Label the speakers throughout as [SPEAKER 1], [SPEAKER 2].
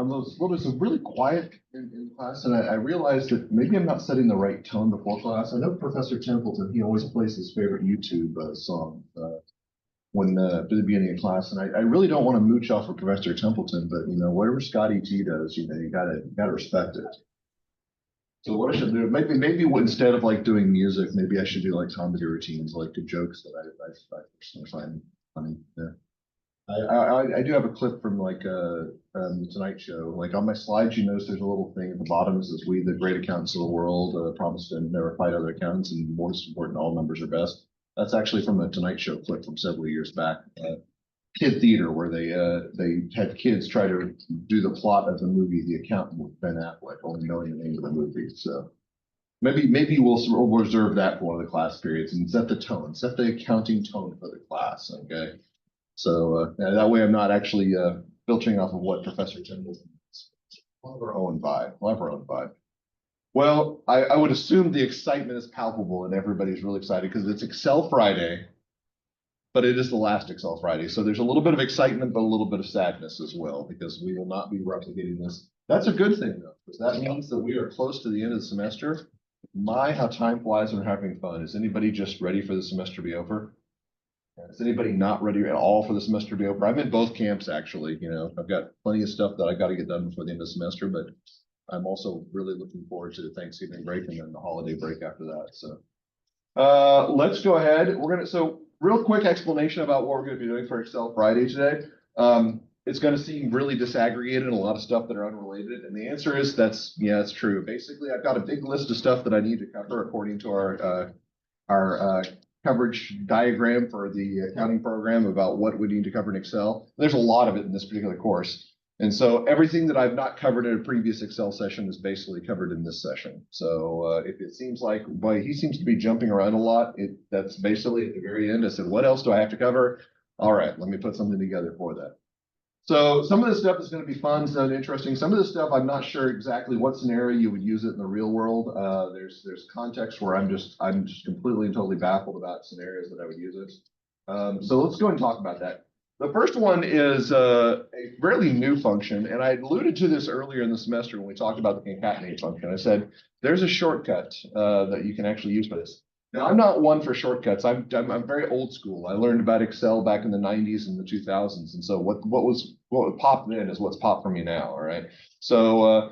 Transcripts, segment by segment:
[SPEAKER 1] was really quiet in class, and I realized that maybe I'm not setting the right tone before class. I know Professor Templeton, he always plays his favorite YouTube song when at the beginning of class, and I really don't want to mooch off of Professor Templeton, but whatever Scotty T does, you gotta respect it. So what I should do, maybe instead of like doing music, maybe I should do like comedy routines, like the jokes that I personally find funny. Yeah. I do have a clip from like the Tonight Show. Like on my slides, you notice there's a little thing at the bottom that says, "We, the great accountants of the world, promise to never fight other accountants, and most important, all numbers are best." That's actually from a Tonight Show clip from several years back. Kid theater where they had kids try to do the plot of the movie The Accountant with Ben Affleck, only knowing the name of the movie. So maybe we'll reserve that for one of the class periods and set the tone, set the accounting tone for the class. Okay. So that way I'm not actually filtering off of what Professor Tyndall is. We'll have our own vibe. We'll have our own vibe. Well, I would assume the excitement is palpable and everybody's really excited because it's Excel Friday, but it is the last Excel Friday. So there's a little bit of excitement, but a little bit of sadness as well, because we will not be replicating this. That's a good thing, though, because that means that we are close to the end of the semester. My, how time flies when we're having fun. Is anybody just ready for the semester to be over? Is anybody not ready at all for the semester to be over? I'm in both camps, actually. I've got plenty of stuff that I got to get done before the end of the semester, but I'm also really looking forward to the Thanksgiving break and then the holiday break after that. So let's go ahead. So real quick explanation about what we're going to be doing for Excel Friday today. It's going to seem really disaggregated and a lot of stuff that are unrelated. And the answer is that's true. Basically, I've got a big list of stuff that I need to cover according to our coverage diagram for the accounting program about what we need to cover in Excel. There's a lot of it in this particular course. And so everything that I've not covered in a previous Excel session is basically covered in this session. So if it seems like, boy, he seems to be jumping around a lot, that's basically at the very end. I said, what else do I have to cover? All right, let me put something together for that. So some of this stuff is going to be fun and interesting. Some of this stuff, I'm not sure exactly what scenario you would use it in the real world. There's context where I'm just completely and totally baffled about scenarios that I would use it. So let's go and talk about that. The first one is a fairly new function, and I alluded to this earlier in the semester when we talked about the concatenate function. I said there's a shortcut that you can actually use for this. Now, I'm not one for shortcuts. I'm very old school. I learned about Excel back in the 90s and the 2000s, and so what popped in is what's popped for me now. All right. So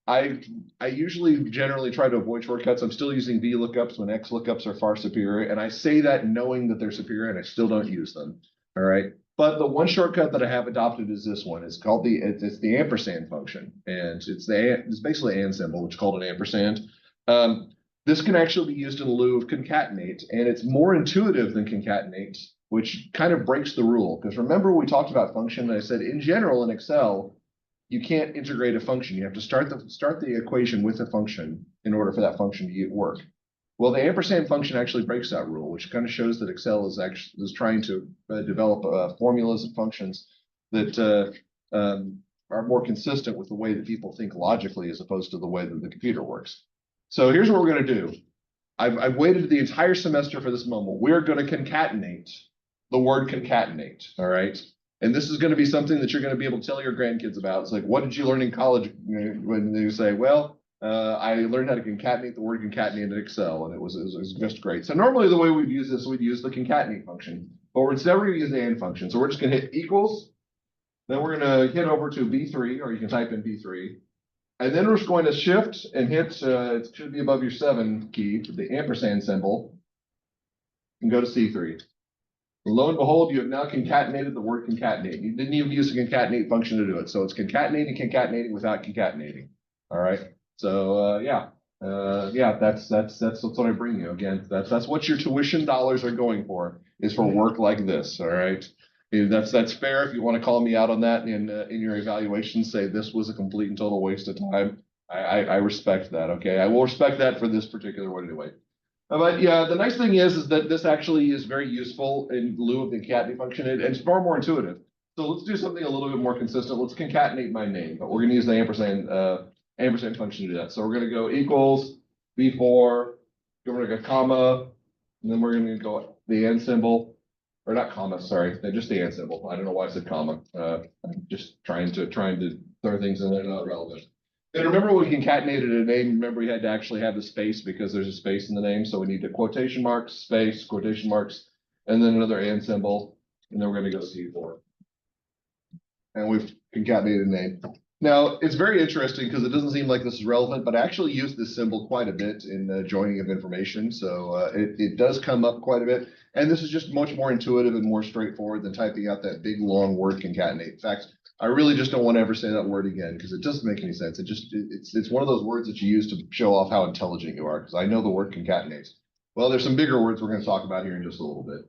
[SPEAKER 1] I usually generally try to avoid shortcuts. I'm still using VLOOKUPs when XLOOKUPs are far superior, and I say that knowing that they're superior, and I still don't use them. All right. But the one shortcut that I have adopted is this one. It's called it's the ampersand function, and it's basically an symbol, which is called an ampersand. This can actually be used in lieu of concatenate, and it's more intuitive than concatenate, which kind of breaks the rule. Because remember, we talked about function, and I said in general in Excel, you can't integrate a function. You have to start the equation with a function in order for that function to work. Well, the ampersand function actually breaks that rule, which kind of shows that Excel is trying to develop formulas and functions that are more consistent with the way that people think logically as opposed to the way that the computer works. So here's what we're going to do. I've waited the entire semester for this moment. We're going to concatenate the word concatenate, all right? And this is going to be something that you're going to be able to tell your grandkids about. It's like, what did you learn in college? When they say, well, I learned how to concatenate the word concatenate in Excel, and it was just great. So normally the way we'd use this, we'd use the concatenate function, but instead we're going to use the and function. So we're just going to hit equals, then we're going to hit over to B3, or you can type in B3, and then we're just going to shift and hit, it should be above your 7 key, the ampersand symbol, and go to C3. Lo and behold, you have now concatenated the word concatenate. You didn't even use the concatenate function to do it. So it's concatenating without concatenating. All right. So that's what I bring you. Again, that's what your tuition dollars are going for, is for work like this. All right. That's fair. If you want to call me out on that in your evaluation, say this was a complete and total waste of time. I respect that. Okay. I will respect that for this particular one anyway. But yeah, the nice thing is that this actually is very useful in lieu of the concatenate function, and it's far more intuitive. So let's do something a little bit more consistent. Let's concatenate my name, but we're going to use the ampersand function to do that. So we're going to go equals B4, we're going to go comma, and then we're going to go the and symbol, or not comma, sorry, they're just the and symbol. I don't know why I said comma. I'm just trying to throw things in there that are not relevant. And remember when we concatenated a name, remember we had to actually have the space because there's a space in the name. So we need the quotation marks, space, quotation marks, and then another and symbol. And then we're going to go C4. And we've concatenated a name. Now, it's very interesting because it doesn't seem like this is relevant, but I actually use this symbol quite a bit in the joining of information. So it does come up quite a bit. And this is just much more intuitive and more straightforward than typing out that big, long word concatenate. In fact, I really just don't want to ever say that word again because it doesn't make any sense. It's one of those words that you use to show off how intelligent you are because I know the word concatenate. Well, there's some bigger words we're going to talk about here in just a little bit.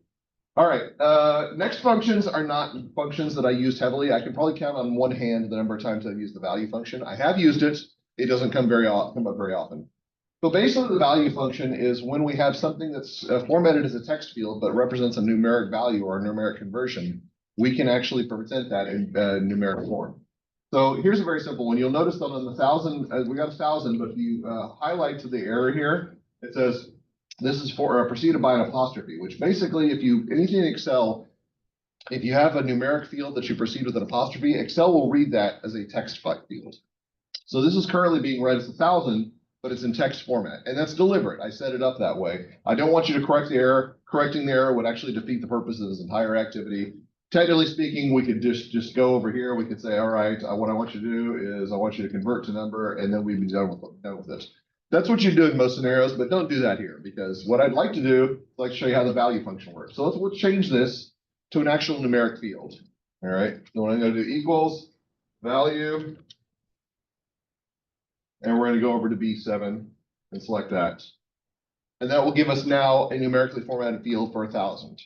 [SPEAKER 1] All right, next functions are not functions that I use heavily. I can probably count on one hand the number of times I've used the value function. I have used it. It doesn't come up very often. So basically the value function is when we have something that's formatted as a text field but represents a numeric value or a numeric conversion, we can actually present that in numeric form. So here's a very simple one. You'll notice that on the 1,000, we got 1,000, but if you highlight to the error here, it says, this is for preceded by an apostrophe, which basically, anything in Excel, if you have a numeric field that you precede with an apostrophe, Excel will read that as a text field. So this is currently being read as 1,000, but it's in text format, and that's deliberate. I set it up that way. I don't want you to correct the error. Correcting the error would actually defeat the purpose of this entire activity. Technically speaking, we could just go over here. We could say, all right, what I want you to do is I want you to convert to number, and then we'd be done with it. That's what you do in most scenarios, but don't do that here because what I'd like to do is like show you how the value function works. So let's change this to an actual numeric field. All right. So what I'm going to do equals value, and we're going to go over to B7 and select that. And that will give us now a numerically formatted field for 1,000.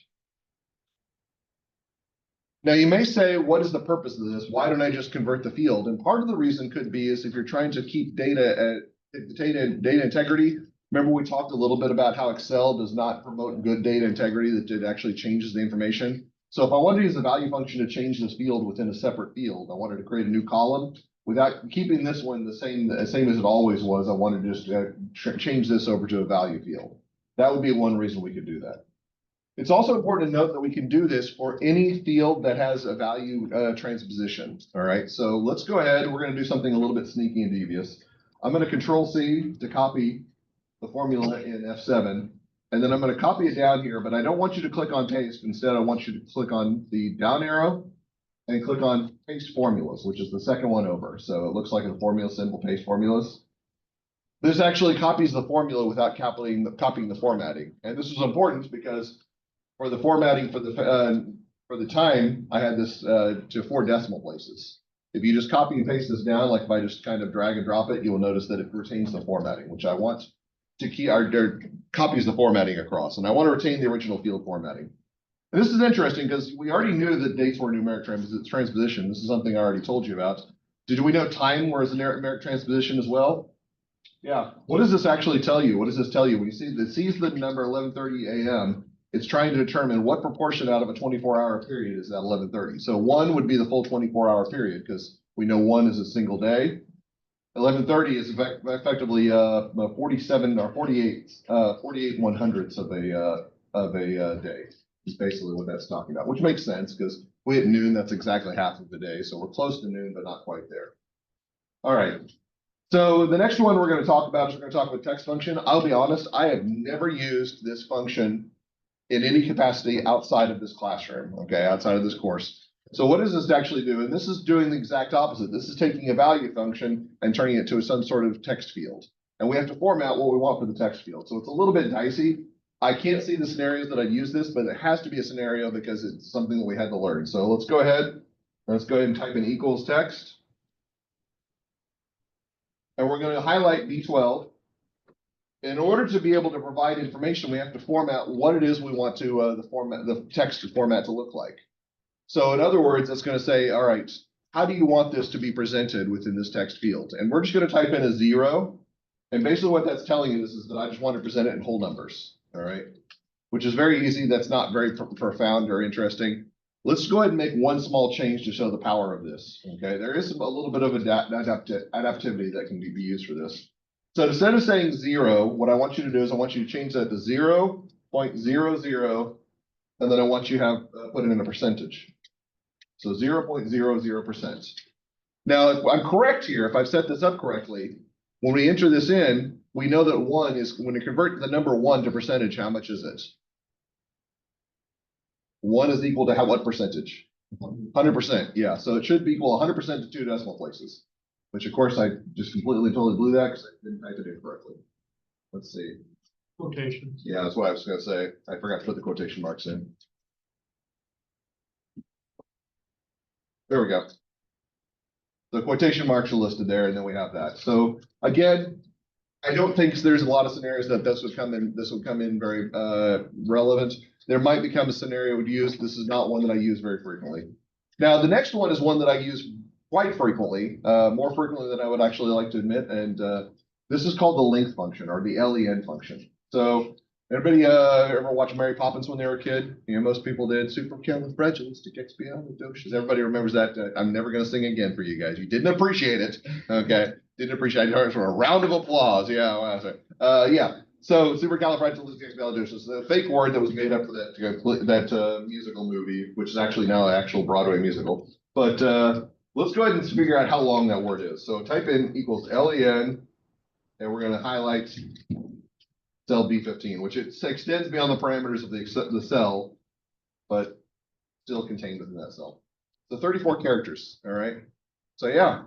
[SPEAKER 1] Now you may say, what is the purpose of this? Why don't I just convert the field? And part of the reason could be is if you're trying to keep data integrity. Remember we talked a little bit about how Excel does not promote good data integrity, that it actually changes the information. So if I wanted to use the value function to change this field within a separate field, I wanted to create a new column without keeping this one the same as it always was. I wanted to just change this over to a value field. That would be one reason we could do that. It's also important to note that we can do this for any field that has a value transposition. All right, so let's go ahead. We're going to do something a little bit sneaky and devious. I'm going to Control-C to copy the formula in F7, and then I'm going to copy it down here, but I don't want you to click on paste. Instead, I want you to click on the down arrow and click on paste formulas, which is the second one over. So it looks like a formula symbol, paste formulas. This actually copies the formula without copying the formatting. And this is important because for the formatting for the time, I had this to 4 decimal places. If you just copy and paste this down, like if I just kind of drag and drop it, you will notice that it retains the formatting, which I want to keep, copies the formatting across. And I want to retain the original field formatting. And this is interesting because we already knew that dates were numeric transposition. This is something I already told you about. Did we know time was a numeric transposition as well? Yeah. What does this actually tell you? What does this tell you? When you see that sees the number 11:30 a.m., it's trying to determine what proportion out of a 24-hour period is that 11:30. So 1 would be the full 24-hour period because we know 1 is a single day. 11:30 is effectively 47 or 48 1/100ths of a day. Is basically what that's talking about, which makes sense because we hit noon. That's exactly half of the day. So we're close to noon, but not quite there. All right. So the next one we're going to talk about is we're going to talk about text function. I'll be honest, I have never used this function in any capacity outside of this classroom, okay, outside of this course. So what does this actually do? And this is doing the exact opposite. This is taking a value function and turning it to some sort of text field. And we have to format what we want for the text field. So it's a little bit dicey. I can't see the scenarios that I'd use this, but it has to be a scenario because it's something that we had to learn. So let's go ahead. Let's go ahead and type in equals text. And we're going to highlight B12. In order to be able to provide information, we have to format what it is we want to the text format to look like. So in other words, it's going to say, all right, how do you want this to be presented within this text field? And we're just going to type in a 0. And basically what that's telling you is that I just want to present it in whole numbers, all right? Which is very easy. That's not very profound or interesting. Let's go ahead and make one small change to show the power of this, okay? There is a little bit of adaptivity that can be used for this. So instead of saying 0, what I want you to do is I want you to change that to 0.00 and then I want you to have put it in a percentage. So 0.00%. Now, if I'm correct here, if I've set this up correctly, when we enter this in, we know that 1 is, when you convert the number 1 to percentage, how much is it? 1 is equal to what percentage? 100%, yeah. So it should be equal 100% to 2 decimal places, which of course I just completely totally blew that because I didn't type it in correctly. Let's see.
[SPEAKER 2] Quotations.
[SPEAKER 1] Yeah, that's what I was going to say. I forgot to put the quotation marks in. There we go. The quotation marks are listed there, and then we have that. So again, I don't think there's a lot of scenarios that this would come in very relevant. There might become a scenario would use. This is not one that I use very frequently. Now, the next one is one that I use quite frequently, more frequently than I would actually like to admit. And this is called the length function, or the LEN function. So everybody ever watch Mary Poppins when they were a kid? You know, most people did. Supercalifragilisticexpialidocious. Everybody remembers that. I'm never going to sing again for you guys. You didn't appreciate it. Okay. Didn't appreciate it. For a round of applause. Yeah. Wow, yeah. So supercalifragilisticexpialidocious, the fake word that was made up for that musical movie, which is actually now an actual Broadway musical. But let's go ahead and figure out how long that word is. So type in equals LEN, and we're going to highlight cell B15, which it extends beyond the parameters of the cell, but still contained within that cell. So 34 characters. All right. So yeah.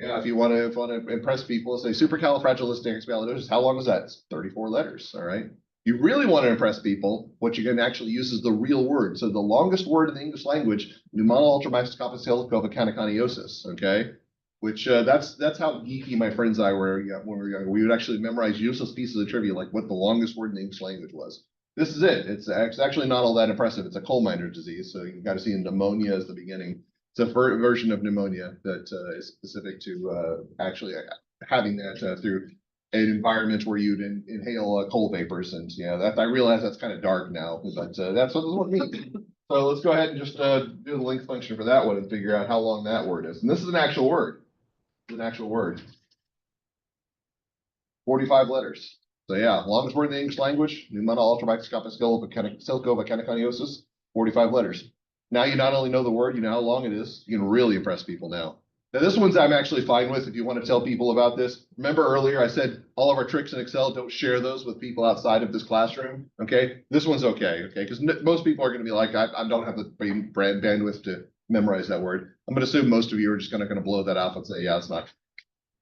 [SPEAKER 1] If you want to impress people, say supercalifragilisticexpialidocious. How long is that? It's 34 letters. All right. You really want to impress people, what you can actually use is the real word. So the longest word in the English language, pneumona ultramicroscopic silicovacanniconiosis. Okay. Which that's how geeky my friends and I were when we were younger. We would actually memorize useless pieces of trivia, like what the longest word in the English language was. This is it. It's actually not all that impressive. It's a coal miner disease. So you've got to see pneumonia as the beginning. It's a version of pneumonia that is specific to actually having that through an environment where you'd inhale coal vapors. And yeah, that I realize that's kind of dark now, but that's what this one means. So let's go ahead and just do the length function for that one and figure out how long that word is. And this is an actual word. It's an actual word. 45 letters. So yeah, longest word in the English language, pneumona ultramicroscopic silicovacanniconiosis, 45 letters. Now you not only know the word, you know how long it is. You can really impress people now. Now this one's I'm actually fine with if you want to tell people about this. Remember earlier I said all of our tricks in Excel, don't share those with people outside of this classroom. Okay, this one's okay, because most people are going to be like, I don't have the bandwidth to memorize that word. I'm going to assume most of you are just going to blow that off and say, yeah, it's not.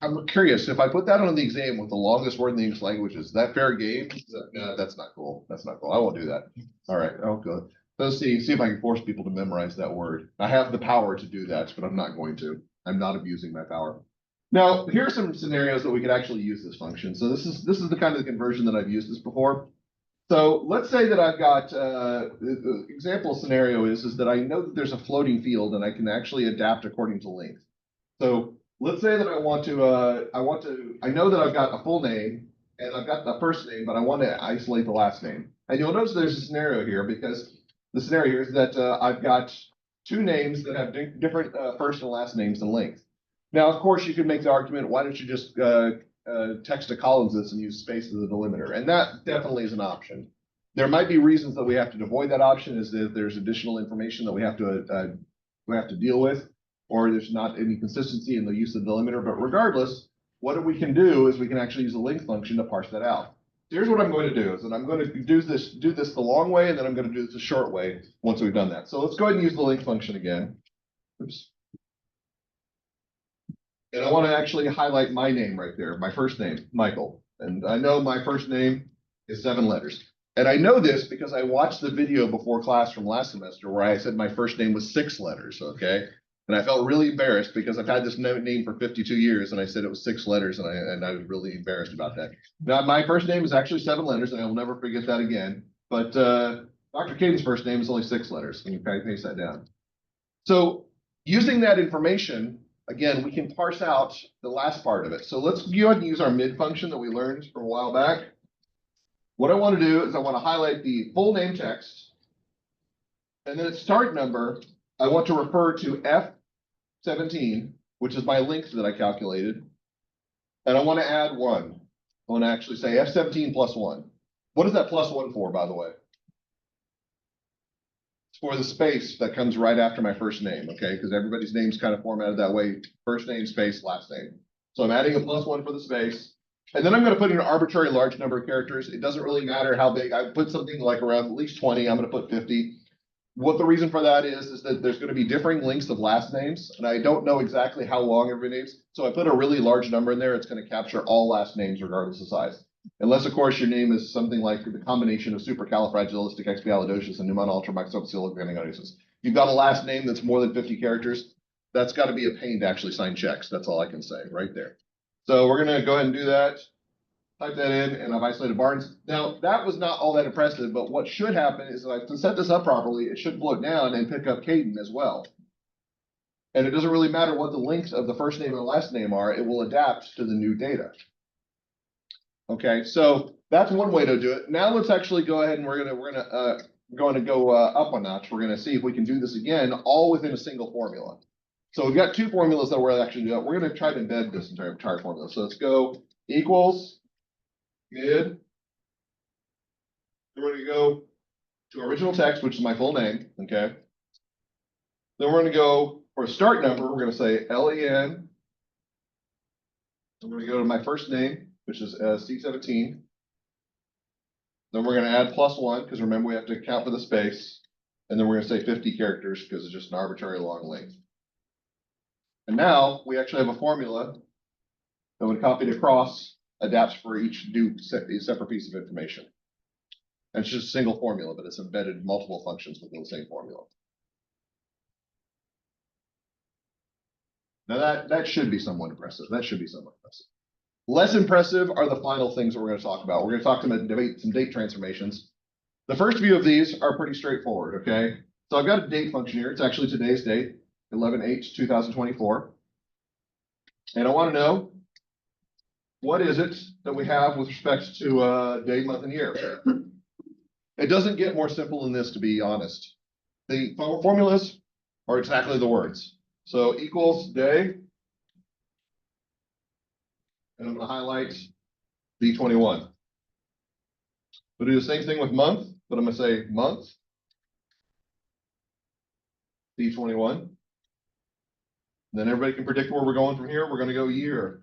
[SPEAKER 1] I'm curious, if I put that on the exam with the longest word in the English language, is that fair game? No, that's not cool. That's not cool. I won't do that. All right. Oh, good. Let's see if I can force people to memorize that word. I have the power to do that, but I'm not going to. I'm not abusing my power. Now, here are some scenarios that we could actually use this function. So this is the kind of conversion that I've used this before. So let's say that I've got the example scenario is that I know that there's a floating field and I can actually adapt according to length. So let's say that I know that I've got a full name and I've got the first name, but I want to isolate the last name. And you'll notice there's a scenario here because the scenario here is that I've got two names that have different first and last names and length. Now, of course, you could make the argument, why don't you just text to Collins this and use space as a delimiter? And that definitely is an option. There might be reasons that we have to avoid that option, is that there's additional information that we have to deal with, or there's not any consistency in the use of the delimiter. But regardless, what we can do is we can actually use a length function to parse that out. Here's what I'm going to do, is that I'm going to do this the long way, and then I'm going to do this the short way once we've done that. So let's go ahead and use the length function again. Oops. And I want to actually highlight my name right there, my first name, Michael. And I know my first name is 7 letters. And I know this because I watched the video before class from last semester where I said my first name was 6 letters, okay? And I felt really embarrassed because I've had this name for 52 years and I said it was 6 letters and I was really embarrassed about that. Now, my first name is actually 7 letters and I will never forget that again. But Dr. Caden's first name is only 6 letters. Can you paste that down? So using that information, again, we can parse out the last part of it. So let's go ahead and use our mid function that we learned from a while back. What I want to do is I want to highlight the full name text. And then its start number, I want to refer to F17, which is my length that I calculated. And I want to add 1. I want to actually say F17 plus 1. What is that plus 1 for, by the way? for the space that comes right after my first name, okay? Because everybody's name's kind of formatted that way, first name, space, last name. So I'm adding a +1 for the space. And then I'm going to put in an arbitrary large number of characters. It doesn't really matter how big. I put something like around at least 20. I'm going to put 50. What the reason for that is that there's going to be differing lengths of last names, and I don't know exactly how long every name's. So I put a really large number in there. It's going to capture all last names regardless of size. Unless, of course, your name is something like the combination of supercalifragilisticexpialidocious and pneumon-ultramicrobial. You've got a last name that's more than 50 characters. That's got to be a pain to actually sign checks. That's all I can say right there. So we're going to go ahead and do that. Type that in, and I've isolated Barnes. Now, that was not all that impressive, but what should happen is if I set this up properly, it should float down and pick up Caden as well. And it doesn't really matter what the lengths of the first name and last name are, it will adapt to the new data. Okay, so that's one way to do it. Now let's actually go ahead and we're gonna go up a notch. We're gonna see if we can do this again, all within a single formula. So we've got two formulas that we're actually doing. We're gonna try to embed this entire formula. So let's go equals mid. Then we're gonna go to original text, which is my full name. Okay. Then we're gonna go for a start number. We're gonna say LEN. I'm gonna go to my first name, which is C17. Then we're going to add +1, because remember we have to account for the space. And then we're going to say 50 characters, because it's just an arbitrary long length. And now we actually have a formula that when copied across, adapts for each new separate piece of information. And it's just a single formula, but it's embedded multiple functions within the same formula. Now that should be somewhat impressive. That should be somewhat impressive. Less impressive are the final things that we're going to talk about. We're going to talk about some date transformations. The first few of these are pretty straightforward, okay? So I've got a date function here. It's actually today's date, 11/8/2024. And I want to know, what is it that we have with respect to day, month, and year? It doesn't get more simple than this, to be honest. The formulas are exactly the words. So equals day. And I'm going to highlight B21. We'll do the same thing with month, but I'm going to say month, B21. Then everybody can predict where we're going from here. We're going to go year,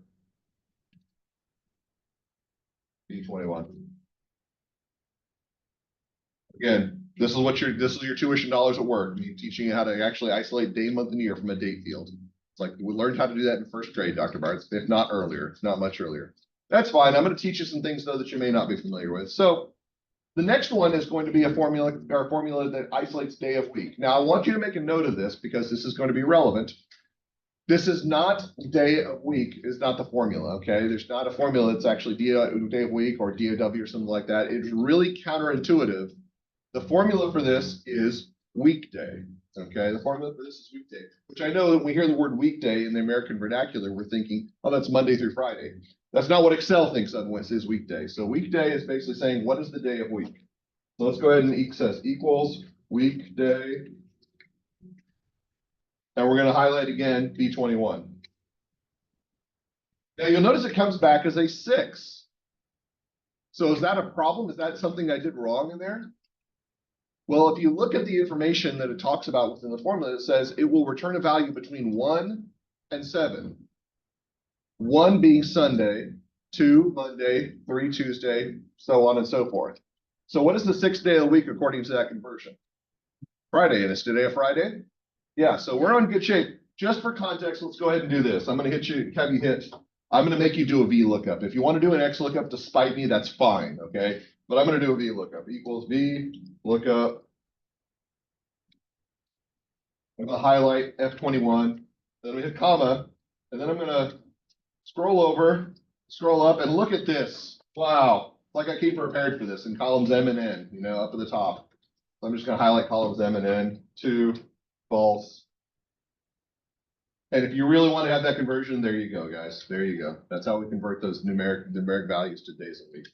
[SPEAKER 1] B21. Again, this is your tuition dollars at work. Me teaching you how to actually isolate day, month, and year from a date field. It's like we learned how to do that in first grade, Dr. Barnes, if not earlier. It's not much earlier. That's fine. I'm going to teach you some things though that you may not be familiar with. So the next one is going to be a formula that isolates day of week. Now I want you to make a note of this because this is going to be relevant. This is not day of week is not the formula, okay? There's not a formula that's actually day of week or DOW or something like that. It's really counterintuitive. The formula for this is weekday, okay? The formula for this is weekday, which I know that when we hear the word weekday in the American vernacular, we're thinking, oh, that's Monday through Friday. That's not what Excel thinks of when it says weekday. So weekday is basically saying, what is the day of week? So let's go ahead and says equals weekday. And we're going to highlight again B21. Now you'll notice it comes back as a 6. So is that a problem? Is that something I did wrong in there? Well, if you look at the information that it talks about within the formula, it says it will return a value between 1 and 7. 1 being Sunday, 2 Monday, 3 Tuesday, so on and so forth. So what is the 6th day of the week according to that conversion? Friday, and is today a Friday? Yeah, so we're on good shape. Just for context, let's go ahead and do this. I'm going to I'm going to make you do a VLOOKUP. If you want to do an XLOOKUP to spite me, that's fine, okay? But I'm going to do a VLOOKUP. Equals VLOOKUP. I'm going to highlight F21. Then we hit comma. And then I'm going to scroll up, and look at this. Wow. Like I came prepared for this in columns M and N, up at the top. So I'm just going to highlight columns M and N. 2, false. And if you really want to have that conversion, there you go, guys. There you go. That's how we convert those numeric values to days a week.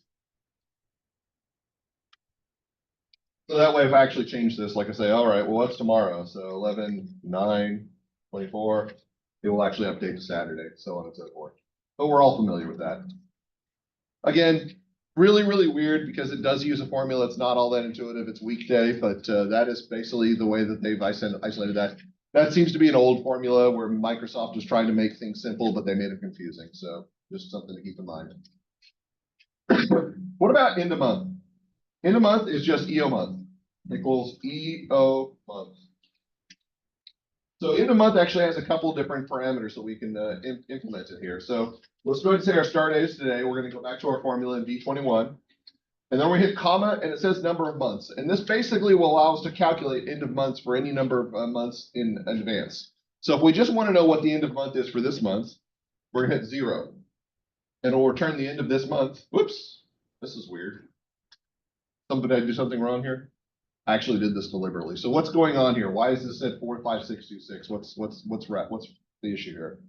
[SPEAKER 1] So that way, if I actually change this, like I say, all right, well, what's tomorrow? So 11/9/24, it will actually update to Saturday, so on and so forth. But we're all familiar with that. Again, really, really weird because it does use a formula. It's not all that intuitive. It's weekday, but that is basically the way that they've isolated that. That seems to be an old formula where Microsoft was trying to make things simple, but they made it confusing. So just something to keep in mind. What about end of month? End of month is just EO month equals EO month. So end of month actually has a couple different parameters that we can implement it here. So let's go ahead and say our start date is today. We're going to go back to our formula in B21. And then we hit comma and it says number of months. And this basically will allow us to calculate end of months for any number of months in advance. So if we just want to know what the end of month is for this month, we're going to hit 0. And it'll return the end of this month. Whoops, this is weird. Did I do something wrong here? I actually did this deliberately. So what's going on here? Why is this at 45626? What's the issue here?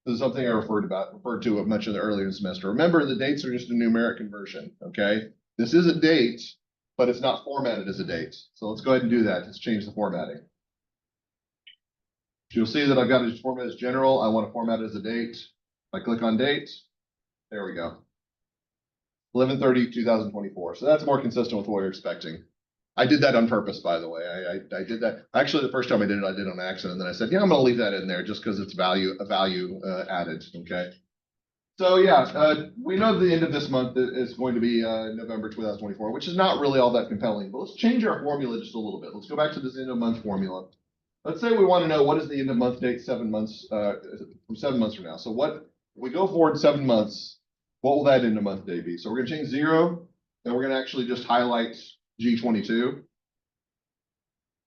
[SPEAKER 1] This is something I referred to a much in the earlier semester. Remember, the dates are just a numeric conversion. Okay, this is a date, but it's not formatted as a date. So let's go ahead and do that. Let's change the formatting. You'll see that I've got it formatted as general. I want to format it as a date. If I click on date, there we go. 11/30/2024. So that's more consistent with what you're expecting. I did that on purpose, by the way. I did that. Actually, the first time I did it on accident. And then I said, yeah, I'm going to leave that in there just because it's value added. Okay. So yeah, we know the end of this month is going to be November 2024, which is not really all that compelling. But let's change our formula just a little bit. Let's go back to this end of month formula. Let's say we want to know what is the end of month date 7 months from 7 months from now. So what if we go forward 7 months? What will that end of month day be? So we're going to change 0, and we're going to actually just highlight G22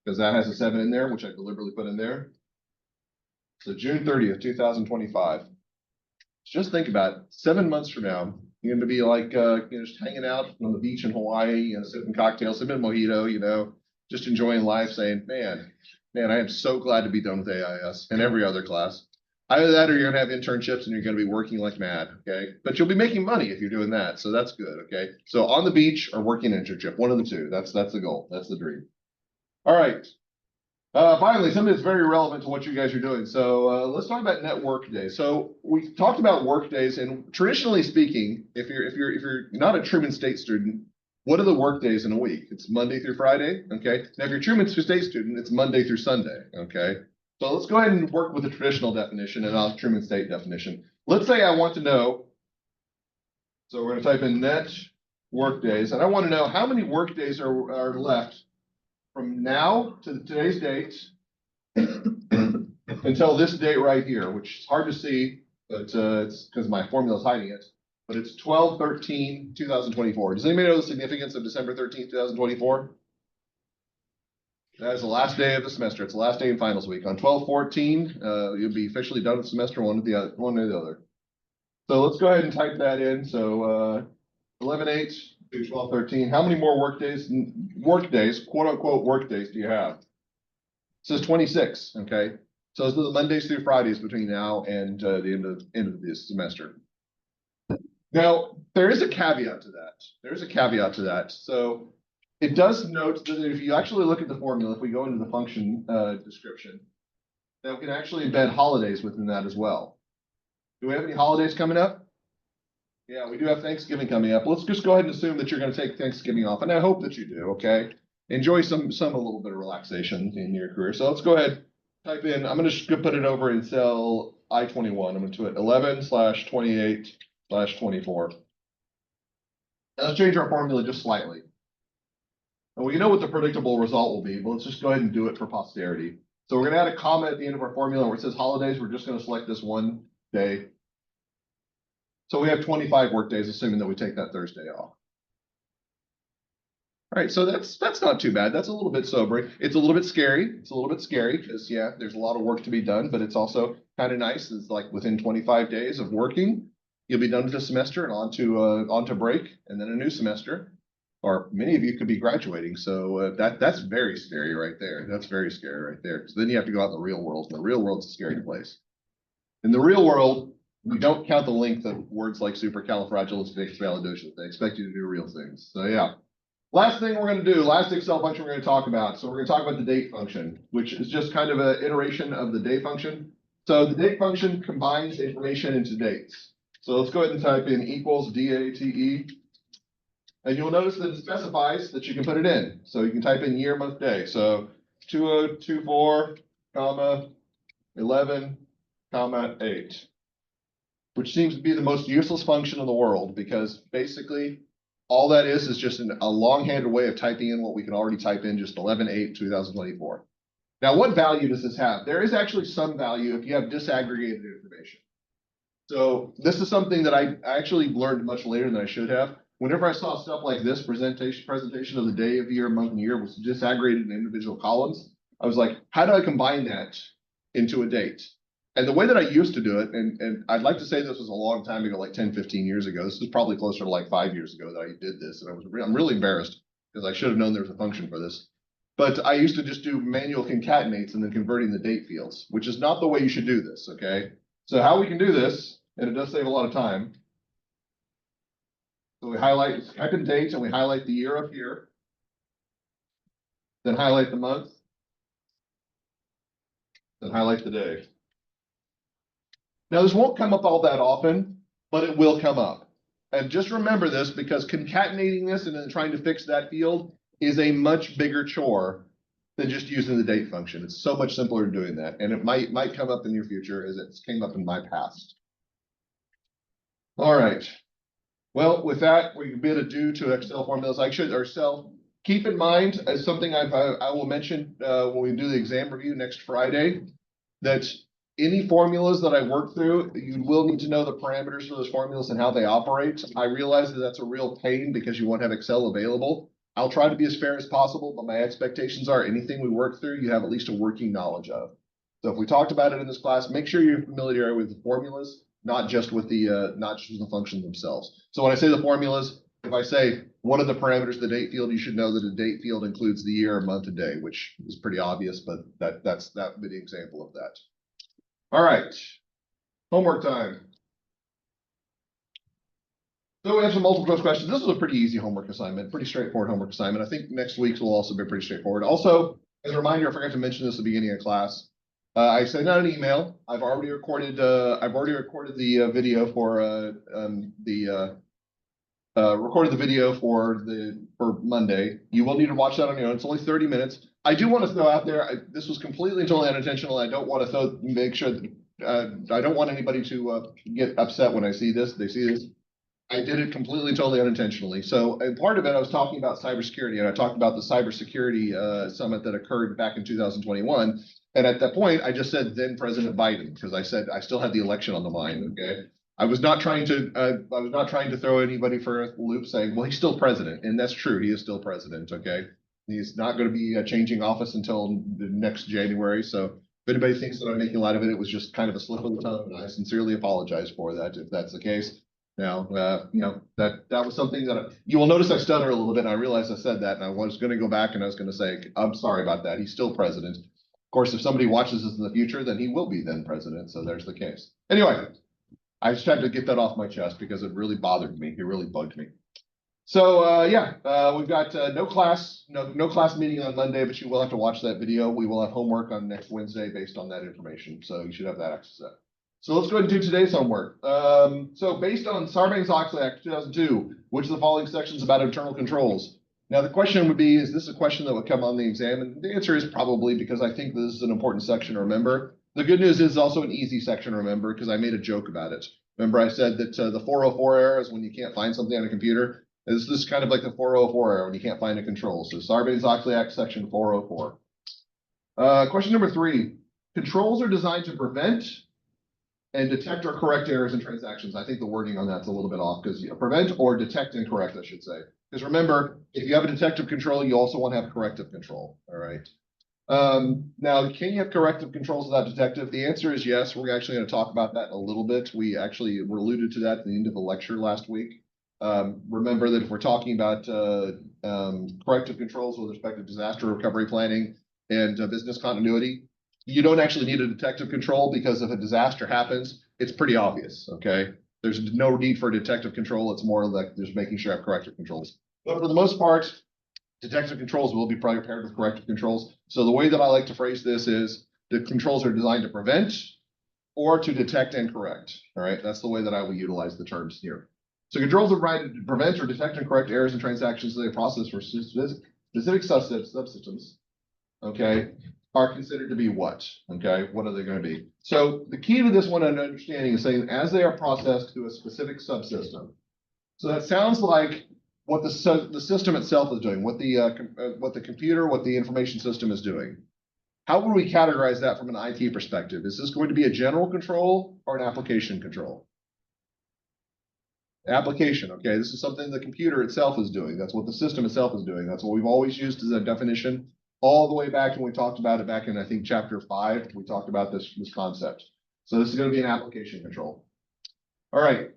[SPEAKER 1] because that has a 7 in there, which I deliberately put in there. So June 30th, 2025. Just think about it. 7 months from now, you're going to be like just hanging out on the beach in Hawaii, sipping cocktails, sipping mojito, just enjoying life, saying, man, I am so glad to be done with AIS and every other class. Either that or you're going to have internships and you're going to be working like mad, okay? But you'll be making money if you're doing that, so that's good, okay? So on the beach or working internship, one of the two. That's the goal. That's the dream. All right. Finally, something that's very relevant to what you guys are doing. So let's talk about net work days. So we talked about work days, and traditionally speaking, if you're not a Truman State student, what are the work days in a week? It's Monday through Friday, okay? Now, if you're a Truman State student, it's Monday through Sunday, okay? So let's go ahead and work with the traditional definition and not the Truman State definition. Let's say I want to know, so we're going to type in net work days, and I want to know how many work days are left from now to today's date until this date right here, which is hard to see, but it's because my formula is hiding it. But it's 12/13/2024. Does anybody know the significance of December 13th, 2024? That is the last day of the semester. It's the last day in finals week. On 12/14, you'll be officially done with the semester, one or the other. So let's go ahead and type that in. So 11/8 to 12/13. How many more work days, quote unquote work days, do you have? It says 26. Okay. So those are the Mondays through Fridays between now and the end of this semester. Now, there is a caveat to that. So it does note that if you actually look at the formula, if we go into the function description, then we can actually embed holidays within that as well. Do we have any holidays coming up? Yeah, we do have Thanksgiving coming up. Let's just go ahead and assume that you're going to take Thanksgiving off, and I hope that you do, okay? Enjoy a little bit of relaxation in your career. So let's go ahead, type in, I'm going to put it over in cell I-21. I'm going to put 11/28/24. Let's change our formula just slightly. And we know what the predictable result will be, but let's just go ahead and do it for posterity. So we're going to add a comma at the end of our formula where it says holidays. We're just going to select this one day. So we have 25 work days, assuming that we take that Thursday off. All right, so that's not too bad. That's a little bit sobering. It's a little bit scary. Because, yeah, there's a lot of work to be done, but it's also kind of nice. It's like within 25 days of working, you'll be done with the semester and on to break, and then a new semester. Or many of you could be graduating. So that's very scary right there. That's very scary right there. So then you have to go out in the real world. And the real world's a scary place. In the real world, we don't count the length of words like supercalifragilisticexpialidocious. They expect you to do real things. So yeah. Last thing we're going to do, last Excel function we're going to talk about. So we're going to talk about the date function, which is just kind of an iteration of the date function. So the date function combines information into dates. So let's go ahead and type in equals DATE. And you'll notice that it specifies that you can put it in. So you can type in year, month, day. So 2024, comma, 11, comma, 8. Which seems to be the most useless function in the world because basically all that is just a long-handed way of typing in what we can already type in, just 11/8/2024. Now, what value does this have? There is actually some value if you have disaggregated information. So this is something that I actually learned much later than I should have. Whenever I saw stuff like this presentation of the day, of the year, month, and year was disaggregated in individual columns, I was like, how do I combine that into a date? And the way that I used to do it, and I'd like to say this was a long time ago, like 10, 15 years ago. This is probably closer to like 5 years ago that I did this. And I'm really embarrassed because I should have known there was a function for this. But I used to just do manual concatenates and then converting the date fields, which is not the way you should do this, okay? So how we can do this, and it does save a lot of time. So we type in dates and we highlight the year up here. Then highlight the month. Then highlight the day. Now this won't come up all that often, but it will come up. And just remember this because concatenating this and then trying to fix that field is a much bigger chore than just using the date function. It's so much simpler doing that. And it might come up in your future as it came up in my past. All right. Well, with that, we bid adieu to Excel formulas. Keep in mind, as something I will mention when we do the exam review next Friday, that any formulas that I work through, you will need to know the parameters for those formulas and how they operate. I realize that that's a real pain because you won't have Excel available. I'll try to be as fair as possible, but my expectations are anything we work through, you have at least a working knowledge of. So if we talked about it in this class, make sure you're familiar with the formulas, not just with the functions themselves. So when I say the formulas, if I say one of the parameters of the date field, you should know that a date field includes the year, month, and day, which is pretty obvious, but that would be the example of that. All right, homework time. So we have some multiple choice questions. This was a pretty easy homework assignment, pretty straightforward homework assignment. I think next week's will also be pretty straightforward. Also, as a reminder, I forgot to mention this at the beginning of class. I sent out an email. I've already recorded the video for Monday. You will need to watch that on your own. It's only 30 minutes. I do want to throw out there, this was completely and totally unintentional. I don't want to I don't want anybody to get upset when they see this. I did it completely, totally unintentionally. So, and part of it, I was talking about cybersecurity, and I talked about the cybersecurity summit that occurred back in 2021. And at that point, I just said then President Biden, because I said I still had the election on the mind. Okay, I was not trying to throw anybody for a loop, saying, well, he's still president, and that's true. He is still president. Okay, he's not going to be changing office until next January. So if anybody thinks that I'm making light of it, it was just kind of a slip of the tongue, and I sincerely apologize for that if that's the case. Now, that was something that you will notice I stutter a little bit. And I realized I said that, and I was going to go back and I was going to say, I'm sorry about that. He's still president. Of course, if somebody watches this in the future, then he will be then president. So there's the case. Anyway, I just had to get that off my chest because it really bothered me. It really bugged me. So we've got no class meeting on Monday, but you will have to watch that video. We will have homework on next Wednesday based on that information. So you should have that access to that. So let's go ahead and do today's homework. So based on Sarbanes-Oxley Act 2002, which of the following sections about internal controls? Now the question would be, is this a question that would come on the exam? And the answer is probably, because I think this is an important section to remember. The good news is it's also an easy section to remember because I made a joke about it. Remember I said that the 404 error is when you can't find something on a computer. This is kind of like the 404 error when you can't find a control. So Sarbanes-Oxley Act section 404. Question number 3. Controls are designed to prevent and detect or correct errors in transactions. I think the wording on that's a little bit off because prevent or detect and correct, I should say. Because remember, if you have a detective control, you also want to have corrective control. All right. Now, can you have corrective controls without detective? The answer is yes. We're actually going to talk about that in a little bit. We actually were alluded to that at the end of the lecture last week. Remember that if we're talking about corrective controls with respect to disaster recovery planning and business continuity, you don't actually need a detective control because if a disaster happens, it's pretty obvious, okay? There's no need for a detective control. It's more like just making sure I have corrective controls. But for the most part, detective controls will be paired with corrective controls. So the way that I like to phrase this is the controls are designed to prevent or to detect and correct. All right, that's the way that I will utilize the terms here. So controls are provided to prevent or detect and correct errors in transactions in a process for specific subsystems, okay, are considered to be what? Okay, what are they going to be? So the key to this one understanding is saying as they are processed to a specific subsystem. So that sounds like what the system itself is doing, what the computer, what the information system is doing. How would we categorize that from an IT perspective? Is this going to be a general control or an application control? Application, okay, this is something the computer itself is doing. That's what the system itself is doing. That's what we've always used as a definition all the way back when we talked about it back in, I think, chapter 5. We talked about this concept. So this is going to be an application control. All right.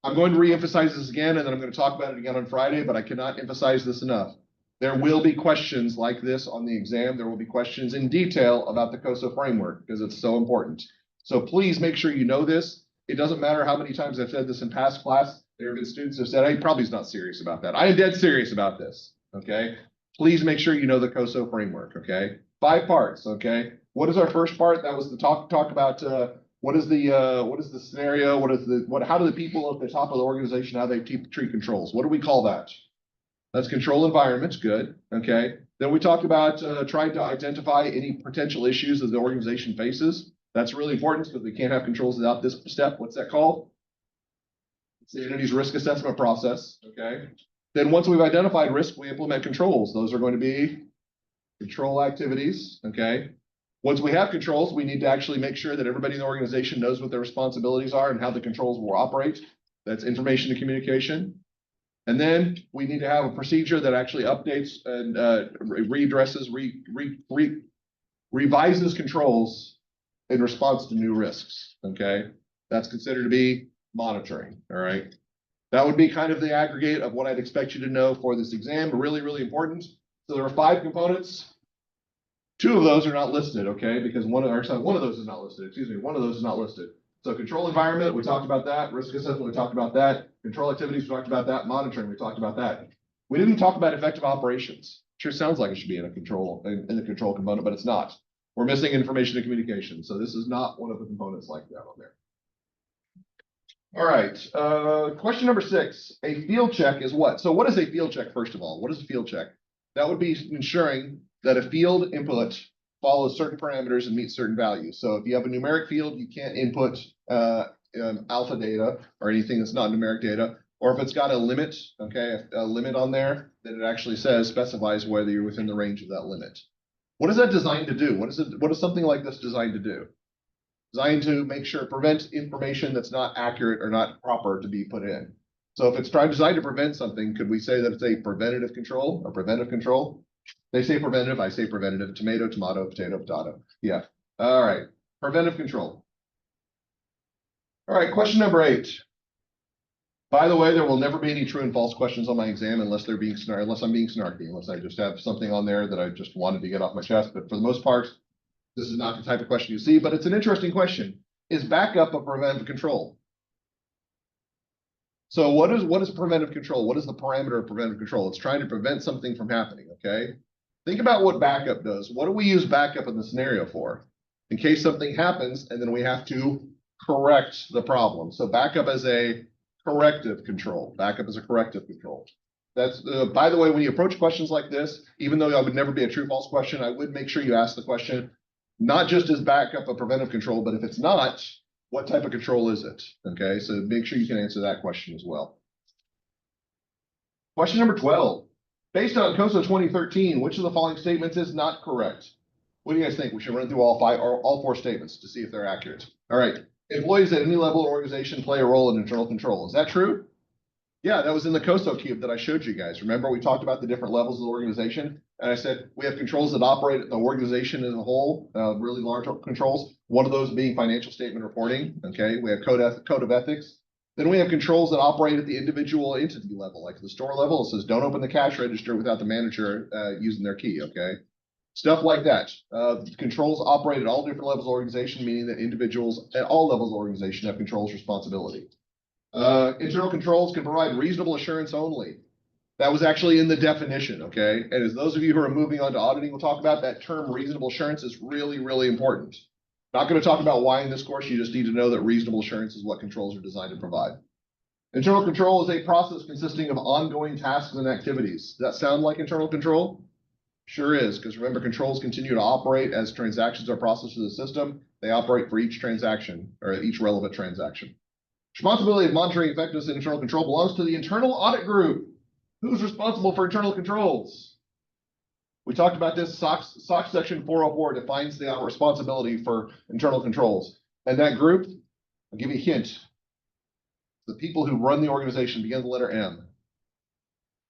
[SPEAKER 1] I'm going to re-emphasize this again, and then I'm going to talk about it again on Friday, but I cannot emphasize this enough. There will be questions like this on the exam. There will be questions in detail about the COSO framework because it's so important. So please make sure you know this. It doesn't matter how many times I've said this in past class. There have been students who have said, hey, probably is not serious about that. I am dead serious about this, okay? Please make sure you know the COSO framework, okay? 5 parts, okay? What is our first part? That was the talk about what is the scenario? How do the people at the top of the organization, how they treat controls? What do we call that? That's control environments, good, okay. Then we talked about trying to identify any potential issues that the organization faces. That's really important because we can't have controls without this step. What's that called? It's the entity's risk assessment process, okay. Then once we've identified risk, we implement controls. Those are going to be control activities, okay. Once we have controls, we need to actually make sure that everybody in the organization knows what their responsibilities are and how the controls will operate. That's information and communication. And then we need to have a procedure that actually updates and revises controls in response to new risks, okay? That's considered to be monitoring, all right? That would be kind of the aggregate of what I'd expect you to know for this exam, really, really important. So there are 5 components. 2 of those are not listed, okay? Because one of those is not listed, excuse me, one of those is not listed. So control environment, we talked about that. Risk assessment, we talked about that. Control activities, we talked about that. Monitoring, we talked about that. We didn't talk about effective operations. Sure sounds like it should be in the control component, but it's not. We're missing information and communication. So this is not one of the components like that on there. All right, question number 6. A field check is what? So what is a field check, first of all? What is a field check? That would be ensuring that a field input follows certain parameters and meets certain values. So if you have a numeric field, you can't input alpha data or anything that's not numeric data. Or if it's got a limit, okay, a limit on there, then it actually specifies whether you're within the range of that limit. What is that designed to do? What is something like this designed to do? Designed to make sure it prevents information that's not accurate or not proper to be put in. So if it's designed to prevent something, could we say that it's a preventative control or preventive control? They say preventative, I say preventative. Tomato, tomato, potato, potato. Yeah. All right. Preventive control. All right. Question number 8. By the way, there will never be any true and false questions on my exam unless I'm being snarky, unless I just have something on there that I just wanted to get off my chest. But for the most part, this is not the type of question you see, but it's an interesting question. Is backup a preventive control? So what is preventive control? What is the parameter of preventive control? It's trying to prevent something from happening, okay? Think about what backup does. What do we use backup in the scenario for? In case something happens and then we have to correct the problem. So backup is a corrective control. Backup is a corrective control. That's, by the way, when you approach questions like this, even though it would never be a true-false question, I would make sure you ask the question, not just is backup a preventive control, but if it's not, what type of control is it? Okay, so make sure you can answer that question as well. Question number 12. Based on COSO 2013, which of the following statements is not correct? What do you guys think? We should run through all 4 statements to see if they're accurate. All right. Employees at any level of organization play a role in internal control. Is that true? Yeah, that was in the COSO cube that I showed you guys. Remember, we talked about the different levels of the organization, and I said we have controls that operate at the organization as a whole, really large controls. One of those being financial statement reporting. Okay, we have code of ethics. Then we have controls that operate at the individual entity level, like the store level. It says don't open the cash register without the manager using their key. Okay, stuff like that. Controls operate at all different levels of organization, meaning that individuals at all levels of organization have controls responsibility. Internal controls can provide reasonable assurance only. That was actually in the definition, okay? And as those of you who are moving on to auditing will talk about, that term reasonable assurance is really, really important. Not going to talk about why in this course. You just need to know that reasonable assurance is what controls are designed to provide. Internal control is a process consisting of ongoing tasks and activities. Does that sound like internal control? Sure is, because remember, controls continue to operate as transactions are processed through the system. They operate for each transaction or each relevant transaction. Responsibility of monitoring effectiveness and internal control belongs to the internal audit group. Who's responsible for internal controls? We talked about this. SOX section 404 defines the responsibility for internal controls. And that group, I'll give you a hint. The people who run the organization begin with the letter M.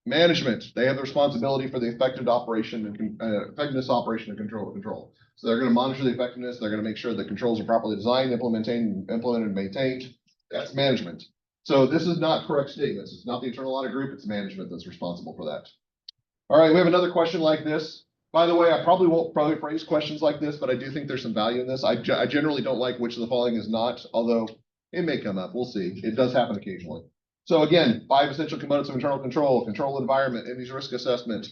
[SPEAKER 1] Management, they have the responsibility for the effective operation and effectiveness, operation, and control. So they're going to monitor the effectiveness. They're going to make sure that controls are properly designed, implemented, and maintained. That's management. So this is not correct statements. It's not the internal audit group. It's management that's responsible for that. All right, we have another question like this. By the way, I probably won't phrase questions like this, but I do think there's some value in this. I generally don't like which of the following is not, although it may come up. We'll see. It does happen occasionally. So again, 5 essential components of internal control: control environment, enemies risk assessment,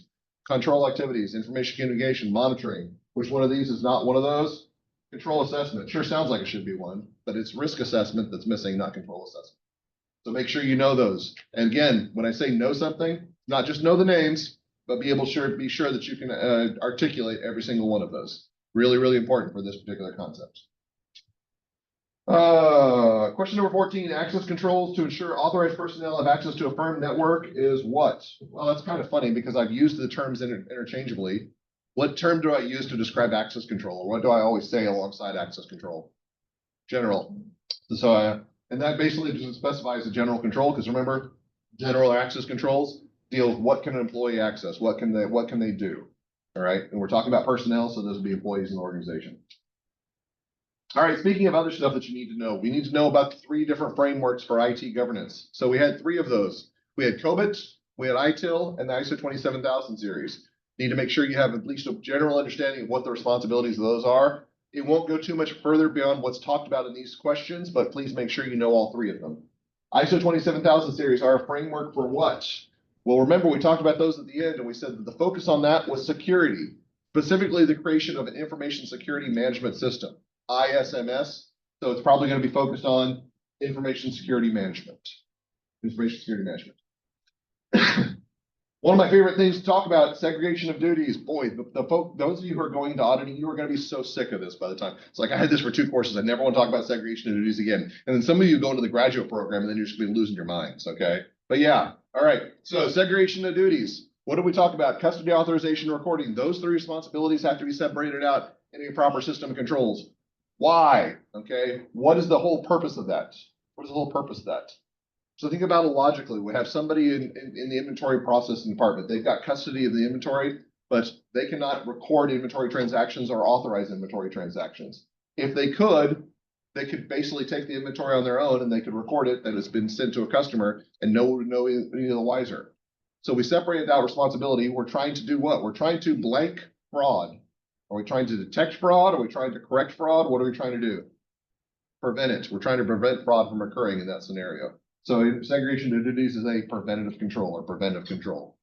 [SPEAKER 1] control activities, information communication, monitoring. Which one of these is not one of those? Control assessment. Sure sounds like it should be one, but it's risk assessment that's missing, not control assessment. So make sure you know those. And again, when I say know something, not just know the names, but be sure that you can articulate every single one of those. Really, really important for this particular concept. Question number 14, access controls to ensure authorized personnel have access to a firm network is what? Well, that's kind of funny because I've used the terms interchangeably. What term do I use to describe access control? Or what do I always say alongside access control? General. So, and that basically just specifies a general control, because remember, general access controls deal with what can an employee access, what can they do? All right, and we're talking about personnel, so those would be employees in the organization. All right, speaking of other stuff that you need to know, we need to know about the 3 different frameworks for IT governance. So we had 3 of those. We had COBIT, we had ITIL, and the ISO 27000 series. Need to make sure you have at least a general understanding of what the responsibilities of those are. It won't go too much further beyond what's talked about in these questions, but please make sure you know all 3 of them. ISO 27000 series are a framework for what? Well, remember, we talked about those at the end, and we said that the focus on that was security, specifically the creation of an information security management system. ISMS, so it's probably going to be focused on information security management. Information security management. One of my favorite things to talk about, segregation of duties. Boy, those of you who are going to auditing, you are going to be so sick of this by the time. It's like I had this for 2 courses. I never want to talk about segregation of duties again. And then some of you go into the graduate program and then you're just going to be losing your minds, okay? But yeah, all right. So segregation of duties. What did we talk about? Custody, authorization, recording. Those 3 responsibilities have to be separated out in a proper system of controls. Why? Okay. What is the whole purpose of that? What is the whole purpose of that? So think about it logically. We have somebody in the inventory processing department. They've got custody of the inventory, but they cannot record inventory transactions or authorize inventory transactions. If they could basically take the inventory on their own and they could record it that it's been sent to a customer and no one would know any the wiser. So we separated out responsibility. We're trying to do what? We're trying to blank fraud. Are we trying to detect fraud? Are we trying to correct fraud? What are we trying to do? Prevent it. We're trying to prevent fraud from occurring in that scenario. So segregation of duties is a preventative control or preventive control.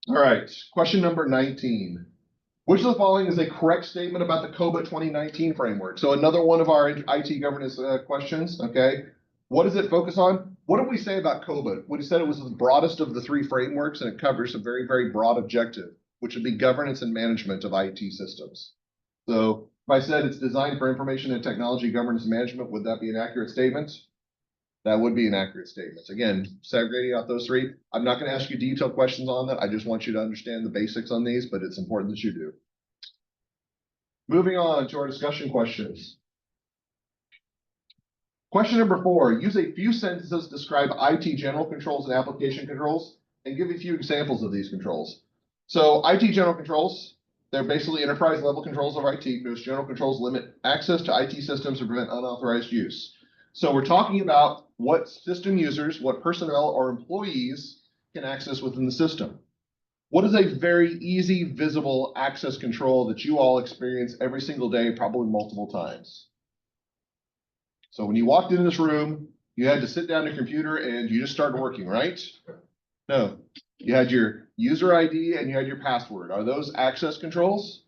[SPEAKER 1] All right, question number 19. Which of the following is a correct statement about the COBIT 2019 framework? So another one of our IT governance questions, okay? What does it focus on? What did we say about COBIT? We said it was the broadest of the 3 frameworks, and it covers a very, very broad objective, which would be governance and management of IT systems. So if I said it's designed for information and technology governance and management, would that be an accurate statement? That would be an accurate statement. Again, segregating out those 3. I'm not going to ask you detailed questions on that. I just want you to understand the basics on these, but it's important that you do. Moving on to our discussion questions. Question number 4, use a few sentences to describe IT general controls and application controls, and give a few examples of these controls. So IT general controls, they're basically enterprise level controls of IT. Those general controls limit access to IT systems to prevent unauthorized use. So we're talking about what system users, what personnel or employees can access within the system. What is a very easy, visible access control that you all experience every single day, probably multiple times? So when you walked into this room, you had to sit down at your computer and you just started working, right? No, you had your user ID and you had your password. Are those access controls?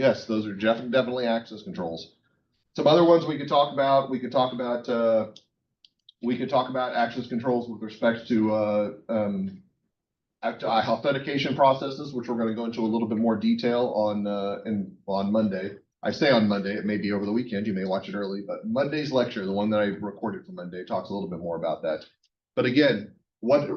[SPEAKER 1] Yes, those are definitely access controls. Some other ones we could talk about. We could talk about access controls with respect to authentication processes, which we're going to go into a little bit more detail on Monday. I say on Monday, it may be over the weekend. You may watch it early, but Monday's lecture, the one that I recorded for Monday, talks a little bit more about that. But again, what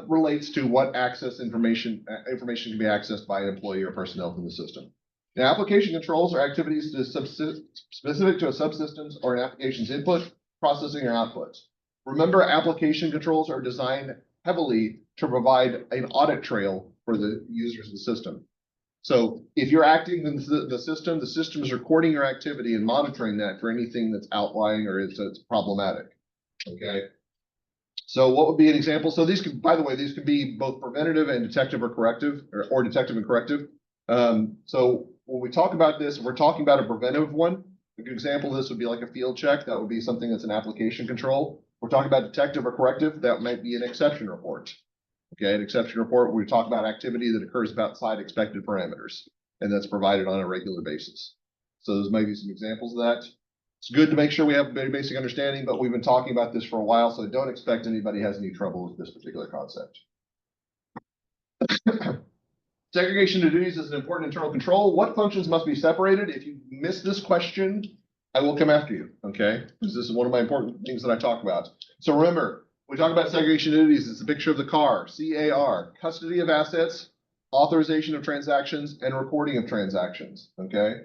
[SPEAKER 1] relates to what access information can be accessed by an employee or personnel from the system. Now, application controls are activities specific to a subsystems or an application's input, processing, or output. Remember, application controls are designed heavily to provide an audit trail for the users of the system. So if you're acting in the system is recording your activity and monitoring that for anything that's outlying or it's problematic. Okay. So what would be an example? So these could, by the way, these could be both preventative and detective or corrective, or detective and corrective. So when we talk about this, we're talking about a preventive one. A good example of this would be like a field check. That would be something that's an application control. We're talking about detective or corrective. That might be an exception report. Okay, an exception report, we talk about activity that occurs outside expected parameters, and that's provided on a regular basis. So those might be some examples of that. It's good to make sure we have a very basic understanding, but we've been talking about this for a while, so don't expect anybody has any trouble with this particular concept. Segregation of duties is an important internal control. What functions must be separated? If you miss this question, I will come after you, okay? Because this is one of my important things that I talk about. So remember, we talk about segregation of duties. It's a picture of the CAR, C-A-R, custody of assets, authorization of transactions, and recording of transactions, okay?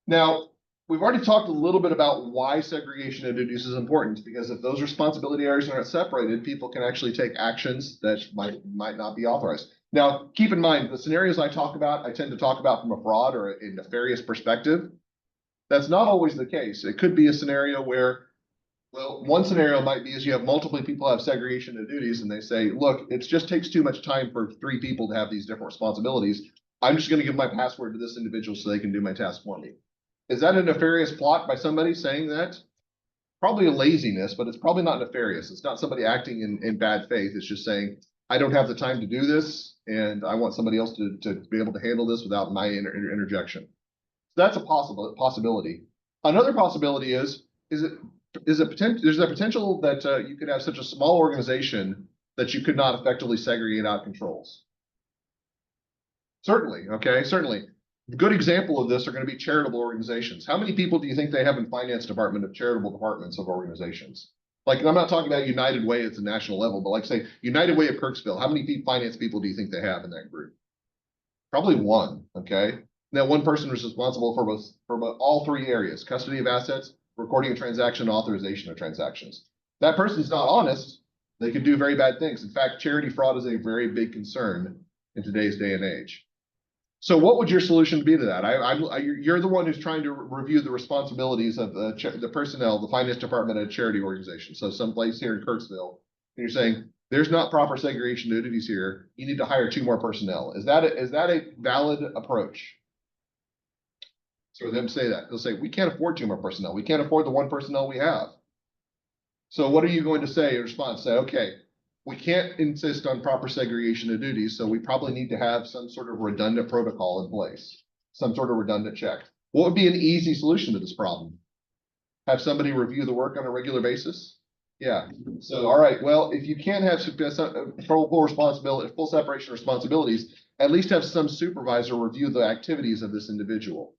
[SPEAKER 1] Now, we've already talked a little bit about why segregation of duties is important, because if those responsibility areas are not separated, people can actually take actions that might not be authorized. Now, keep in mind, the scenarios I talk about, I tend to talk about from a fraud or a nefarious perspective. That's not always the case. It could be a scenario where, well, one scenario might be is you have multiple people have segregation of duties and they say, look, it just takes too much time for 3 people to have these different responsibilities. I'm just going to give my password to this individual so they can do my task for me. Is that a nefarious plot by somebody saying that? Probably a laziness, but it's probably not nefarious. It's not somebody acting in bad faith. It's just saying, I don't have the time to do this, and I want somebody else to be able to handle this without my interjection. So that's a possibility. Another possibility is there's a potential that you could have such a small organization that you could not effectively segregate out controls. Certainly, okay, certainly. A good example of this are going to be charitable organizations. How many people do you think they have in finance department of charitable departments of organizations? Like, and I'm not talking about United Way at the national level, but like say United Way of Kirksville, how many finance people do you think they have in that group? Probably one, okay? Now, one person is responsible for all 3 areas: custody of assets, recording a transaction, authorization of transactions. That person's not honest. They could do very bad things. In fact, charity fraud is a very big concern in today's day and age. So what would your solution be to that? You're the one who's trying to review the responsibilities of the personnel, the finance department at a charity organization. So someplace here in Kirksville, and you're saying, there's not proper segregation duties here. You need to hire 2 more personnel. Is that a valid approach? So them say that. They'll say, we can't afford 2 more personnel. We can't afford the 1 personnel we have. So what are you going to say in response? Say, okay, we can't insist on proper segregation of duties, so we probably need to have some sort of redundant protocol in place, some sort of redundant check. What would be an easy solution to this problem? Have somebody review the work on a regular basis? Yeah. So, all right. Well, if you can't have full responsibility, full separation of responsibilities, at least have some supervisor review the activities of this individual.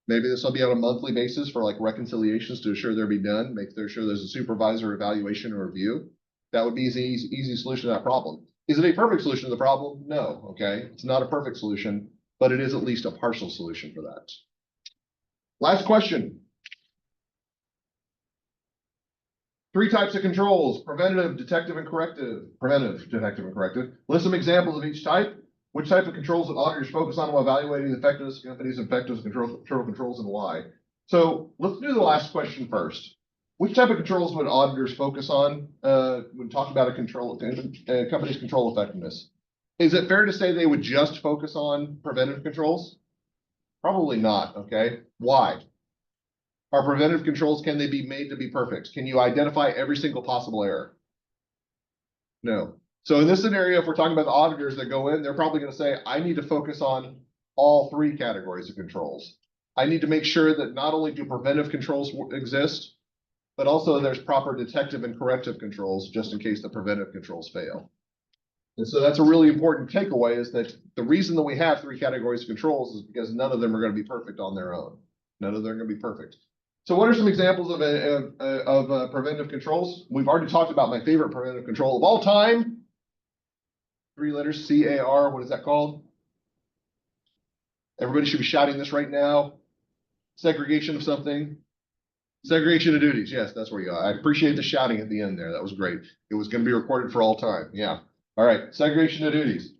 [SPEAKER 1] Maybe this will be on a monthly basis for like reconciliations to ensure they're be done. Make sure there's a supervisor evaluation or review. That would be an easy solution to that problem. Is it a perfect solution to the problem? No. Okay. It's not a perfect solution, but it is at least a partial solution for that. Last question. 3 types of controls: preventative, detective, and corrective. Preventive, detective, and corrective. List some examples of each type. Which type of controls would auditors focus on while evaluating the effectiveness of companies' effective control controls, and why? So let's do the last question first. Which type of controls would auditors focus on when talking about a company's control effectiveness? Is it fair to say they would just focus on preventive controls? Probably not, okay? Why? Are preventive controls, can they be made to be perfect? Can you identify every single possible error? No. So in this scenario, if we're talking about the auditors that go in, they're probably going to say, I need to focus on all three categories of controls. I need to make sure that not only do preventive controls exist, but also there's proper detective and corrective controls just in case the preventive controls fail. And so that's a really important takeaway, is that the reason that we have three categories of controls is because none of them are going to be perfect on their own. None of them are going to be perfect. So what are some examples of preventive controls? We've already talked about my favorite preventive control of all time. 3 letters, CAR. What is that called? Everybody should be shouting this right now. Segregation of something. Segregation of duties. Yes, that's where you are. I appreciate the shouting at the end there. That was great. It was going to be recorded for all time. Yeah. All right. Segregation of duties.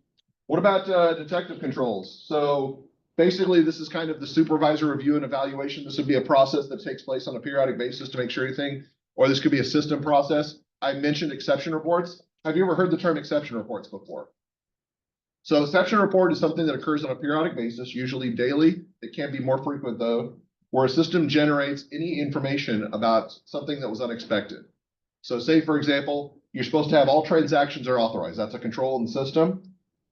[SPEAKER 1] What about detective controls? So basically, this is kind of the supervisor review and evaluation. This would be a process that takes place on a periodic basis to make sure anything, or this could be a system process. I mentioned exception reports. Have you ever heard the term exception reports before? So exception report is something that occurs on a periodic basis, usually daily. It can be more frequent though, where a system generates any information about something that was unexpected. So say, for example, you're supposed to have all transactions are authorized. That's a control in the system.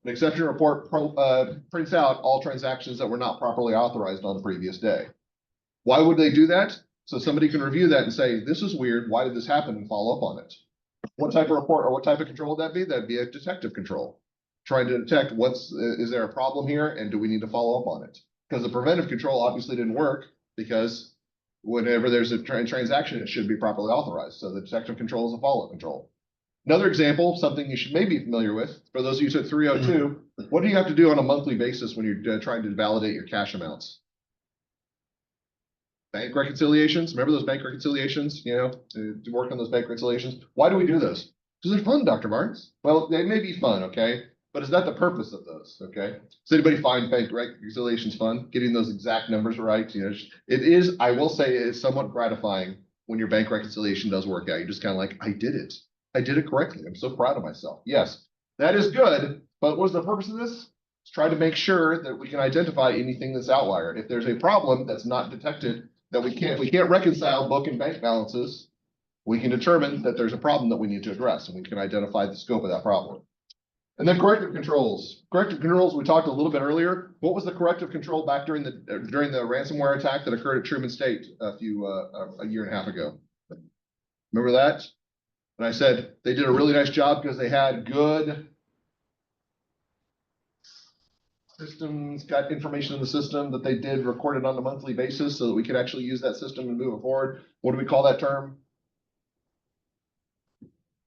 [SPEAKER 1] An exception report prints out all transactions that were not properly authorized on the previous day. Why would they do that? So somebody can review that and say, this is weird. Why did this happen? And follow up on it. What type of report or what type of control would that be? That'd be a detective control. Trying to detect is there a problem here and do we need to follow up on it? Because the preventive control obviously didn't work, because whenever there's a transaction, it should be properly authorized. So the detective control is a follow-up control. Another example, something you should maybe be familiar with, for those of you who said 302, what do you have to do on a monthly basis when you're trying to validate your cash amounts? Bank reconciliations. Remember those bank reconciliations, to work on those bank reconciliations? Why do we do those? Because they're fun, Dr. Martins. Well, they may be fun, okay? But is that the purpose of those, okay? Does anybody find bank reconciliations fun? Getting those exact numbers right? It is, I will say, it is somewhat gratifying when your bank reconciliation does work out. You're just kind of like, I did it. I did it correctly. I'm so proud of myself. Yes, that is good. But what's the purpose of this? It's try to make sure that we can identify anything that's outlier. If there's a problem that's not detected, that we can't reconcile book and bank balances, we can determine that there's a problem that we need to address, and we can identify the scope of that problem. And then corrective controls. Corrective controls, we talked a little bit earlier. What was the corrective control back during the ransomware attack that occurred at Truman State a year and a half ago? Remember that? And I said they did a really nice job because they had good systems, got information in the system that they did recorded on a monthly basis so that we could actually use that system and move it forward. What do we call that term?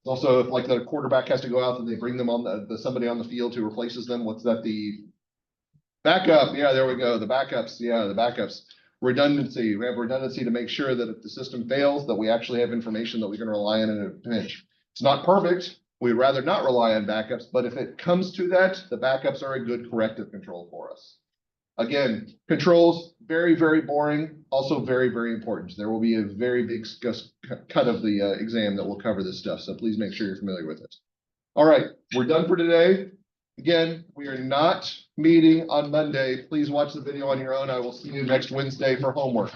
[SPEAKER 1] Also, if like the quarterback has to go out and they bring them on somebody on the field who replaces them, what's that? The backup. Yeah, there we go. The backups. Yeah, the backups. Redundancy. We have redundancy to make sure that if the system fails, that we actually have information that we can rely on in a pinch. It's not perfect. We'd rather not rely on backups, but if it comes to that, the backups are a good corrective control for us. Again, controls, very, very boring, also very, very important. There will be a very big cut of the exam that will cover this stuff, so please make sure you're familiar with it. All right, we're done for today. Again, we are not meeting on Monday. Please watch the video on your own. I will see you next Wednesday for homework.